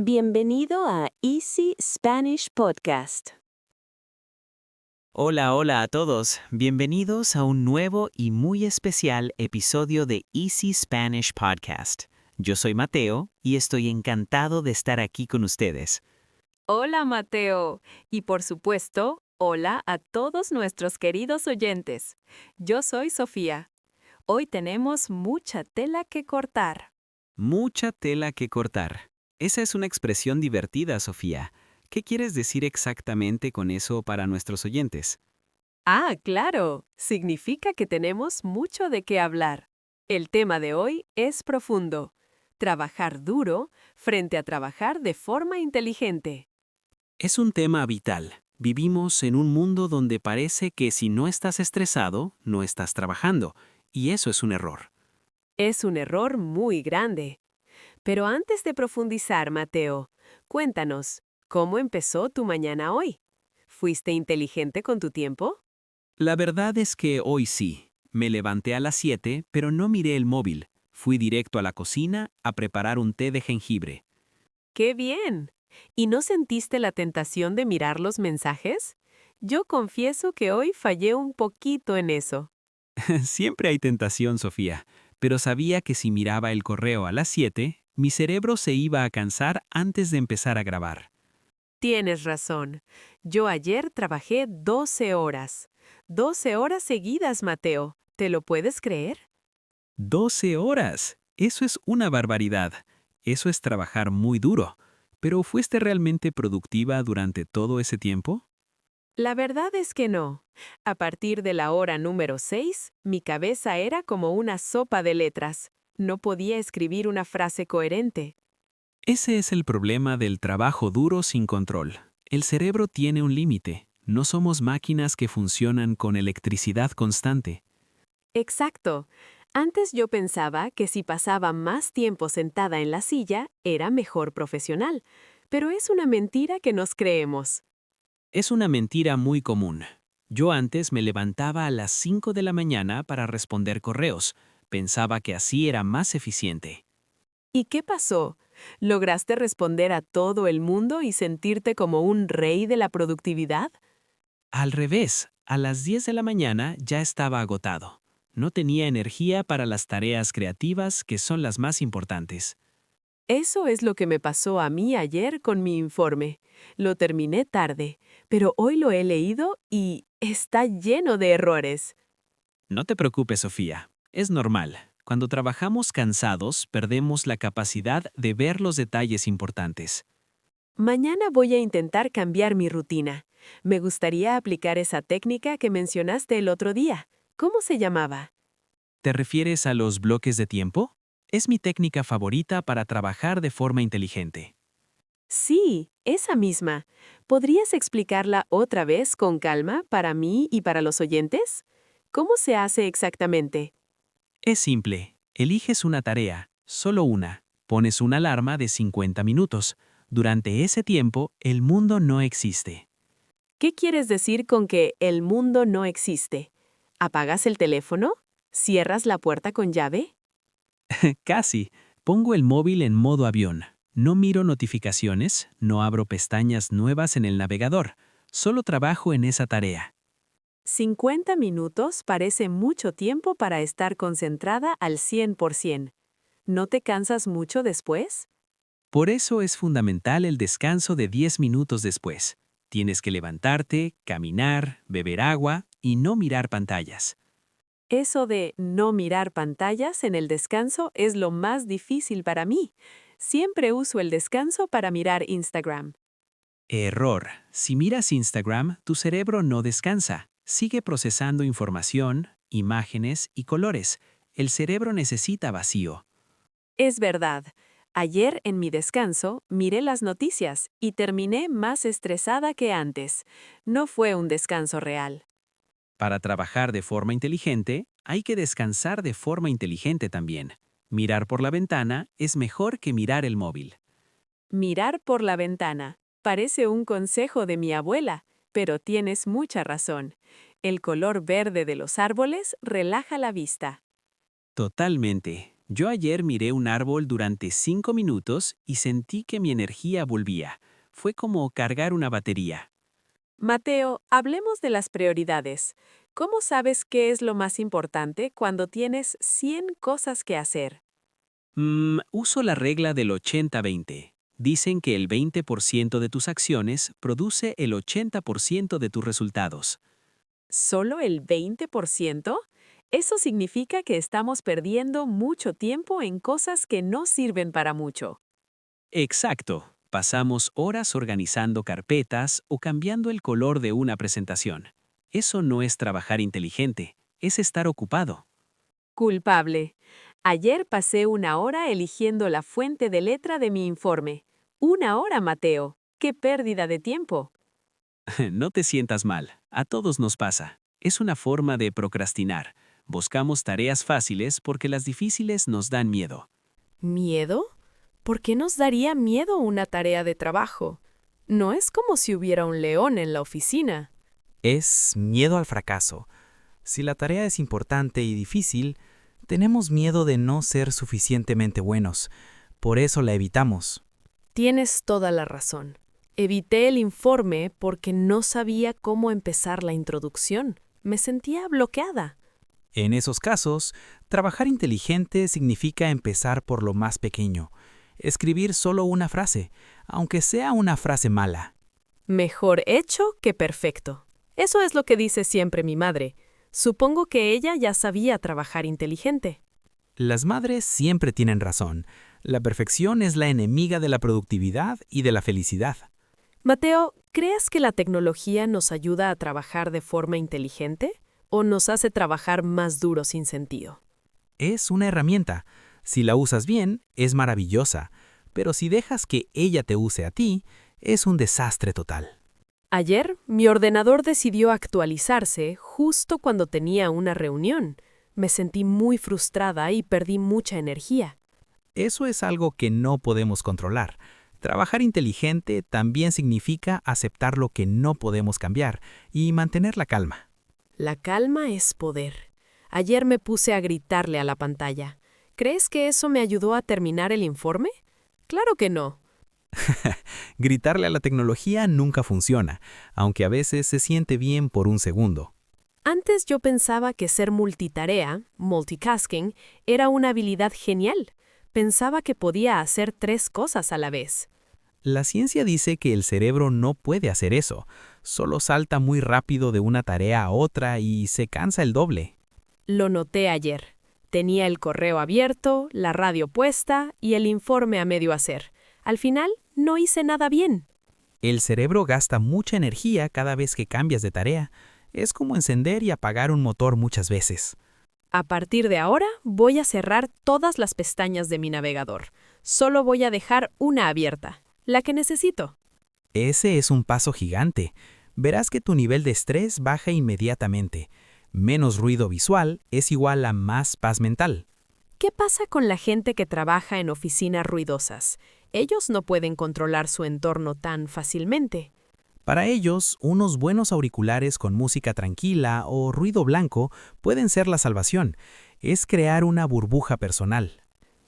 Bienvenido a Easy Spanish Podcast. Hola, hola a todos. Bienvenidos a un nuevo y muy especial episodio de Easy Spanish Podcast. Yo soy Mateo y estoy encantado de estar aquí con ustedes. Hola, Mateo. Y por supuesto, hola a todos nuestros queridos oyentes. Yo soy Sofía. Hoy tenemos mucha tela que cortar. Mucha tela que cortar. Esa es una expresión divertida, Sofía. ¿Qué quieres decir exactamente con eso para nuestros oyentes? Ah, claro. Significa que tenemos mucho de qué hablar. El tema de hoy es profundo. Trabajar duro frente a trabajar de forma inteligente. Es un tema vital. Vivimos en un mundo donde parece que si no estás estresado, no estás trabajando, y eso es un error. Es un error muy grande. Pero antes de profundizar, Mateo, cuéntanos, ¿cómo empezó tu mañana hoy? ¿Fuiste inteligente con tu tiempo? La verdad es que hoy sí. Me levanté a las 7, pero no miré el móvil. Fui directo a la cocina a preparar un té de jengibre. ¡Qué bien! ¿Y no sentiste la tentación de mirar los mensajes? Yo confieso que hoy fallé un poquito en eso. Siempre hay tentación, Sofía, pero sabía que si miraba el correo a las 7, mi cerebro se iba a cansar antes de empezar a grabar. Tienes razón. Yo ayer trabajé 12 horas. 12 horas seguidas, Mateo. ¿Te lo puedes creer? 12 horas. Eso es una barbaridad. Eso es trabajar muy duro. ¿Pero fuiste realmente productiva durante todo ese tiempo? La verdad es que no. A partir de la hora número 6, mi cabeza era como una sopa de letras. No podía escribir una frase coherente. Ese es el problema del trabajo duro sin control. El cerebro tiene un límite. No somos máquinas que funcionan con electricidad constante. Exacto. Antes yo pensaba que si pasaba más tiempo sentada en la silla, era mejor profesional. Pero es una mentira que nos creemos. Es una mentira muy común. Yo antes me levantaba a las 5 de la mañana para responder correos. Pensaba que así era más eficiente. ¿Y qué pasó? ¿Lograste responder a todo el mundo y sentirte como un rey de la productividad? Al revés, a las 10 de la mañana ya estaba agotado. No tenía energía para las tareas creativas que son las más importantes. Eso es lo que me pasó a mí ayer con mi informe. Lo terminé tarde, pero hoy lo he leído y está lleno de errores. No te preocupes, Sofía. Es normal. Cuando trabajamos cansados, perdemos la capacidad de ver los detalles importantes. Mañana voy a intentar cambiar mi rutina. Me gustaría aplicar esa técnica que mencionaste el otro día. ¿Cómo se llamaba? ¿Te refieres a los bloques de tiempo? Es mi técnica favorita para trabajar de forma inteligente. Sí, esa misma. ¿Podrías explicarla otra vez con calma para mí y para los oyentes? ¿Cómo se hace exactamente? Es simple. Eliges una tarea, solo una. Pones una alarma de 50 minutos. Durante ese tiempo, el mundo no existe. ¿Qué quieres decir con que el mundo no existe? ¿Apagas el teléfono? ¿Cierras la puerta con llave? Casi. Pongo el móvil en modo avión. No miro notificaciones, no abro pestañas nuevas en el navegador. Solo trabajo en esa tarea. 50 minutos parece mucho tiempo para estar concentrada al 100%. ¿No te cansas mucho después? Por eso es fundamental el descanso de 10 minutos después. Tienes que levantarte, caminar, beber agua y no mirar pantallas. Eso de no mirar pantallas en el descanso es lo más difícil para mí. Siempre uso el descanso para mirar Instagram. Error. Si miras Instagram, tu cerebro no descansa. Sigue procesando información, imágenes y colores. El cerebro necesita vacío. Es verdad. Ayer en mi descanso miré las noticias y terminé más estresada que antes. No fue un descanso real. Para trabajar de forma inteligente, hay que descansar de forma inteligente también. Mirar por la ventana es mejor que mirar el móvil. Mirar por la ventana. Parece un consejo de mi abuela, pero tienes mucha razón. El color verde de los árboles relaja la vista. Totalmente. Yo ayer miré un árbol durante 5 minutos y sentí que mi energía volvía. Fue como cargar una batería. Mateo, hablemos de las prioridades. ¿Cómo sabes qué es lo más importante cuando tienes 100 cosas que hacer? Uso la regla del 80-20. Dicen que el 20% de tus acciones produce el 80% de tus resultados. ¿Solo el 20%? Eso significa que estamos perdiendo mucho tiempo en cosas que no sirven para mucho. Exacto. Pasamos horas organizando carpetas o cambiando el color de una presentación. Eso no es trabajar inteligente, es estar ocupado. Culpable. Ayer pasé 1 hora eligiendo la fuente de letra de mi informe. 1 hora, Mateo. ¡Qué pérdida de tiempo! No te sientas mal, a todos nos pasa. Es una forma de procrastinar. Buscamos tareas fáciles porque las difíciles nos dan miedo. ¿Miedo? ¿Por qué nos daría miedo una tarea de trabajo? No es como si hubiera un león en la oficina. Es miedo al fracaso. Si la tarea es importante y difícil, tenemos miedo de no ser suficientemente buenos. Por eso la evitamos. Tienes toda la razón. Evité el informe porque no sabía cómo empezar la introducción. Me sentía bloqueada. En esos casos, trabajar inteligente significa empezar por lo más pequeño. Escribir solo una frase, aunque sea una frase mala. Mejor hecho que perfecto. Eso es lo que dice siempre mi madre. Supongo que ella ya sabía trabajar inteligente. Las madres siempre tienen razón. La perfección es la enemiga de la productividad y de la felicidad. Mateo, ¿crees que la tecnología nos ayuda a trabajar de forma inteligente o nos hace trabajar más duro sin sentido? Es una herramienta. Si la usas bien, es maravillosa, pero si dejas que ella te use a ti, es un desastre total. Ayer, mi ordenador decidió actualizarse justo cuando tenía una reunión. Me sentí muy frustrada y perdí mucha energía. Eso es algo que no podemos controlar. Trabajar inteligente también significa aceptar lo que no podemos cambiar y mantener la calma. La calma es poder. Ayer me puse a gritarle a la pantalla. ¿Crees que eso me ayudó a terminar el informe? Claro que no. Gritarle a la tecnología nunca funciona, aunque a veces se siente bien por un segundo. Antes yo pensaba que ser multitarea, multitasking, era una habilidad genial. Pensaba que podía hacer 3 cosas a la vez. La ciencia dice que el cerebro no puede hacer eso, solo salta muy rápido de una tarea a otra y se cansa el doble. Lo noté ayer. Tenía el correo abierto, la radio puesta y el informe a medio hacer. Al final, no hice nada bien. El cerebro gasta mucha energía cada vez que cambias de tarea. Es como encender y apagar un motor muchas veces. A partir de ahora, voy a cerrar todas las pestañas de mi navegador. Solo voy a dejar una abierta, la que necesito. Ese es un paso gigante. Verás que tu nivel de estrés baja inmediatamente. Menos ruido visual es igual a más paz mental. ¿Qué pasa con la gente que trabaja en oficinas ruidosas? Ellos no pueden controlar su entorno tan fácilmente. Para ellos, unos buenos auriculares con música tranquila o ruido blanco pueden ser la salvación. Es crear una burbuja personal.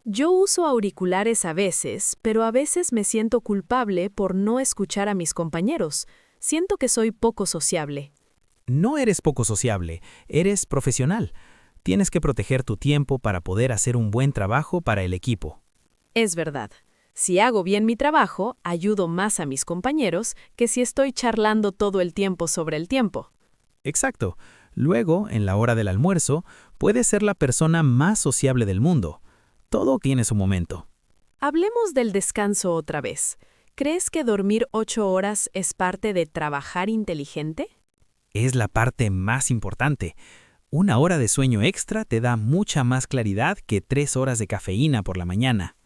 Yo uso auriculares a veces, pero a veces me siento culpable por no escuchar a mis compañeros. Siento que soy poco sociable. No eres poco sociable, eres profesional. Tienes que proteger tu tiempo para poder hacer un buen trabajo para el equipo. Es verdad. Si hago bien mi trabajo, ayudo más a mis compañeros que si estoy charlando todo el tiempo sobre el tiempo. Exacto. Luego, en la hora del almuerzo, puedes ser la persona más sociable del mundo. Todo tiene su momento. Hablemos del descanso otra vez. ¿Crees que dormir 8 horas es parte de trabajar inteligente? Es la parte más importante. 1 hora de sueño extra te da mucha más claridad que 3 horas de cafeína por la mañana.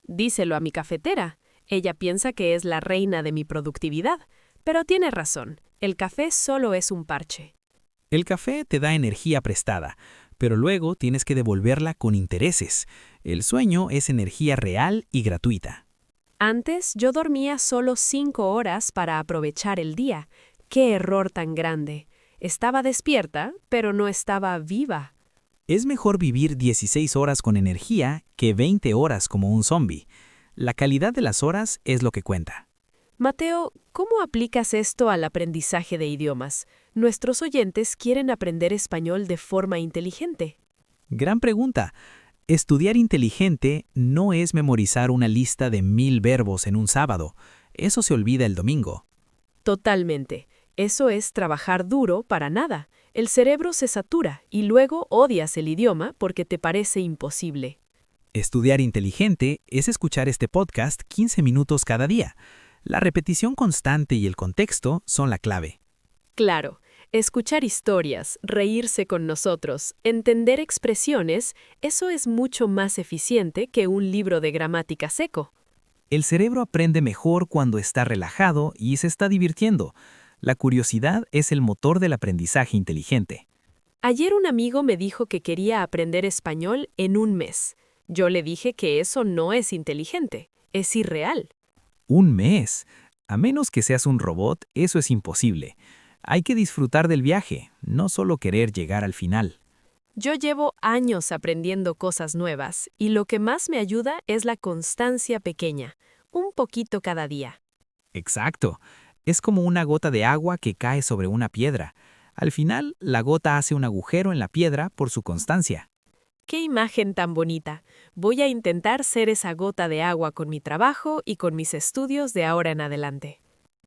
Díselo a mi cafetera. Ella piensa que es la reina de mi productividad, pero tiene razón. El café solo es un parche. El café te da energía prestada, pero luego tienes que devolverla con intereses. El sueño es energía real y gratuita. Antes yo dormía solo 5 horas para aprovechar el día. ¡Qué error tan grande! Estaba despierta, pero no estaba viva. Es mejor vivir 16 horas con energía que 20 horas como un zombie. La calidad de las horas es lo que cuenta. Mateo, ¿cómo aplicas esto al aprendizaje de idiomas? Nuestros oyentes quieren aprender español de forma inteligente. Gran pregunta. Estudiar inteligente no es memorizar una lista de 1000 verbos en un sábado. Eso se olvida el domingo. Totalmente. Eso es trabajar duro para nada. El cerebro se satura y luego odias el idioma porque te parece imposible. Estudiar inteligente es escuchar este podcast 15 minutos cada día. La repetición constante y el contexto son la clave. Claro, escuchar historias, reírse con nosotros, entender expresiones, eso es mucho más eficiente que un libro de gramática seco. El cerebro aprende mejor cuando está relajado y se está divirtiendo. La curiosidad es el motor del aprendizaje inteligente. Ayer un amigo me dijo que quería aprender español en un mes. Yo le dije que eso no es inteligente, es irreal. Un mes. A menos que seas un robot, eso es imposible. Hay que disfrutar del viaje, no solo querer llegar al final. Yo llevo años aprendiendo cosas nuevas y lo que más me ayuda es la constancia pequeña, un poquito cada día. Exacto. Es como una gota de agua que cae sobre una piedra. Al final, la gota hace un agujero en la piedra por su constancia. ¡Qué imagen tan bonita! Voy a intentar ser esa gota de agua con mi trabajo y con mis estudios de ahora en adelante.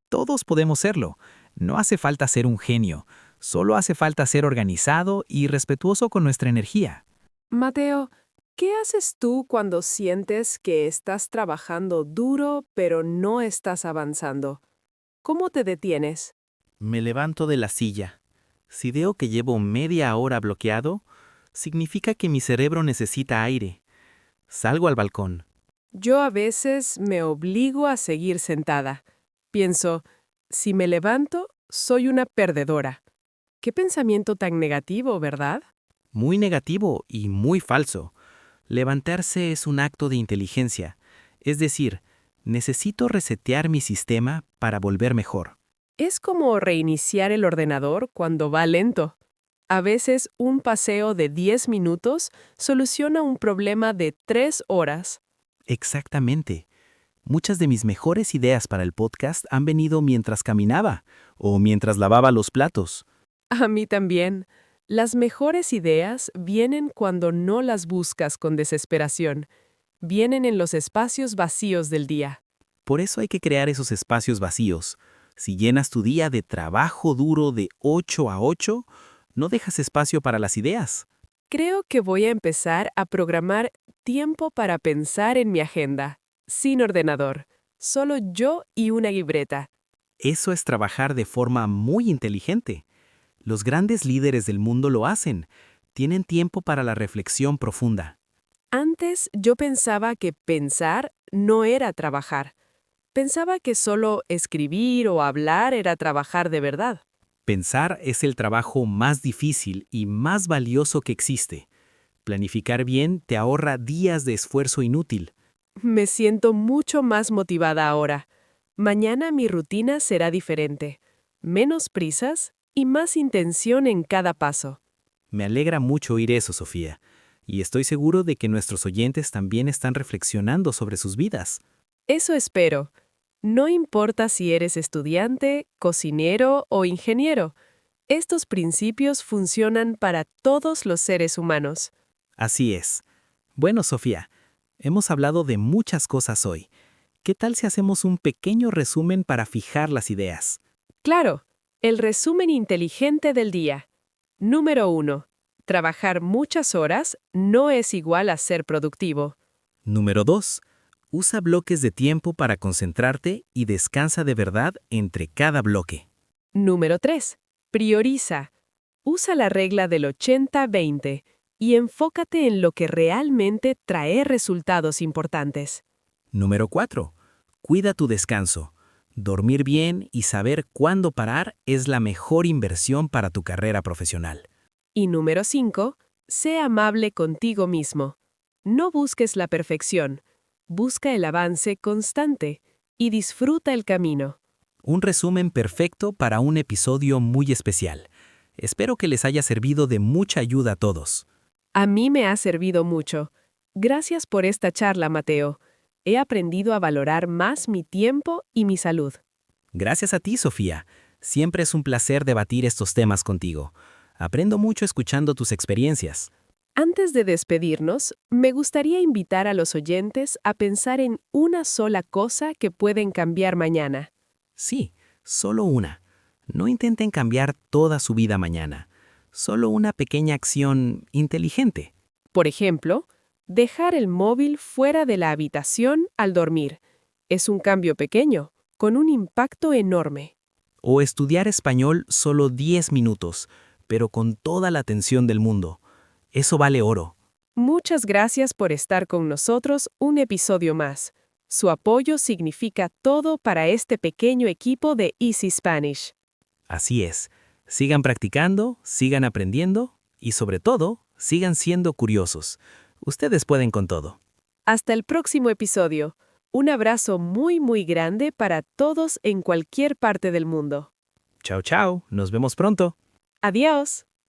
Todos podemos serlo. No hace falta ser un genio. Solo hace falta ser organizado y respetuoso con nuestra energía. Mateo, ¿qué haces tú cuando sientes que estás trabajando duro pero no estás avanzando? ¿Cómo te detienes? Me levanto de la silla. Si veo que llevo media hora bloqueado, significa que mi cerebro necesita aire. Salgo al balcón. Yo a veces me obligo a seguir sentada. Pienso, si me levanto, soy una perdedora. Qué pensamiento tan negativo, ¿verdad? Muy negativo y muy falso. Levantarse es un acto de inteligencia. Es decir, necesito resetear mi sistema para volver mejor. Es como reiniciar el ordenador cuando va lento. A veces un paseo de 10 minutos soluciona un problema de 3 horas. Exactamente. Muchas de mis mejores ideas para el podcast han venido mientras caminaba o mientras lavaba los platos. A mí también. Las mejores ideas vienen cuando no las buscas con desesperación. Vienen en los espacios vacíos del día. Por eso hay que crear esos espacios vacíos. Si llenas tu día de trabajo duro de 8 a 8, no dejas espacio para las ideas. Creo que voy a empezar a programar tiempo para pensar en mi agenda, sin ordenador, solo yo y una libreta. Eso es trabajar de forma muy inteligente. Los grandes líderes del mundo lo hacen. Tienen tiempo para la reflexión profunda. Antes yo pensaba que pensar no era trabajar. Pensaba que solo escribir o hablar era trabajar de verdad. Pensar es el trabajo más difícil y más valioso que existe. Planificar bien te ahorra días de esfuerzo inútil. Me siento mucho más motivada ahora. Mañana mi rutina será diferente. Menos prisas y más intención en cada paso. Me alegra mucho oír eso, Sofía. Y estoy seguro de que nuestros oyentes también están reflexionando sobre sus vidas. Eso espero. No importa si eres estudiante, cocinero o ingeniero. Estos principios funcionan para todos los seres humanos. Así es. Bueno, Sofía, hemos hablado de muchas cosas hoy. ¿Qué tal si hacemos un pequeño resumen para fijar las ideas? Claro, el resumen inteligente del día. Número 1. Trabajar muchas horas no es igual a ser productivo. Número 2. Usa bloques de tiempo para concentrarte y descansa de verdad entre cada bloque. Número 3. Prioriza. Usa la regla del 80-20 y enfócate en lo que realmente trae resultados importantes. Número 4. Cuida tu descanso. Dormir bien y saber cuándo parar es la mejor inversión para tu carrera profesional. Y número 5. Sé amable contigo mismo. No busques la perfección. Busca el avance constante y disfruta el camino. Un resumen perfecto para un episodio muy especial. Espero que les haya servido de mucha ayuda a todos. A mí me ha servido mucho. Gracias por esta charla, Mateo. He aprendido a valorar más mi tiempo y mi salud. Gracias a ti, Sofía. Siempre es un placer debatir estos temas contigo. Aprendo mucho escuchando tus experiencias. Antes de despedirnos, me gustaría invitar a los oyentes a pensar en una sola cosa que pueden cambiar mañana. Sí, solo una. No intenten cambiar toda su vida mañana. Solo una pequeña acción inteligente. Por ejemplo, dejar el móvil fuera de la habitación al dormir. Es un cambio pequeño, con un impacto enorme. O estudiar español solo 10 minutos, pero con toda la atención del mundo. Eso vale oro. Muchas gracias por estar con nosotros un episodio más. Su apoyo significa todo para este pequeño equipo de Easy Spanish. Así es. Sigan practicando, sigan aprendiendo y sobre todo, sigan siendo curiosos. Ustedes pueden con todo. Hasta el próximo episodio. Un abrazo muy muy grande para todos en cualquier parte del mundo. Chao, chao. Nos vemos pronto. Adiós.